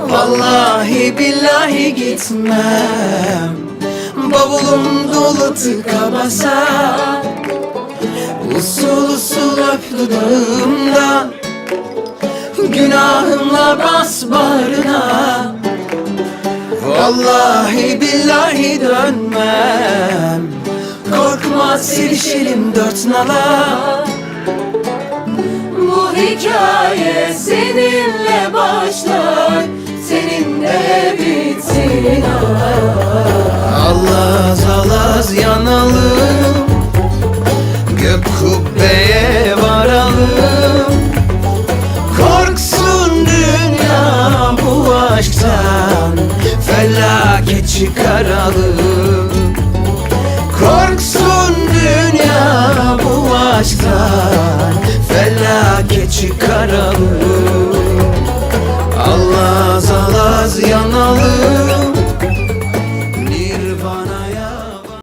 Vallahi billahi gitmem, bavulum dolu tıka basa. Usul usul öp dudağımdan, günahımla bas bağrına. Vallahi billahi dönmem, korkma sevişelim dört nala. Bu hikaye seninle başlar, seninle bitsin. Alaz alaz yanalım, gök kubbeye varalım. Korksun dünya bu aşktan, felaket çıkaralım. Korksun dünya bu aşktan, felaket çıkaralım.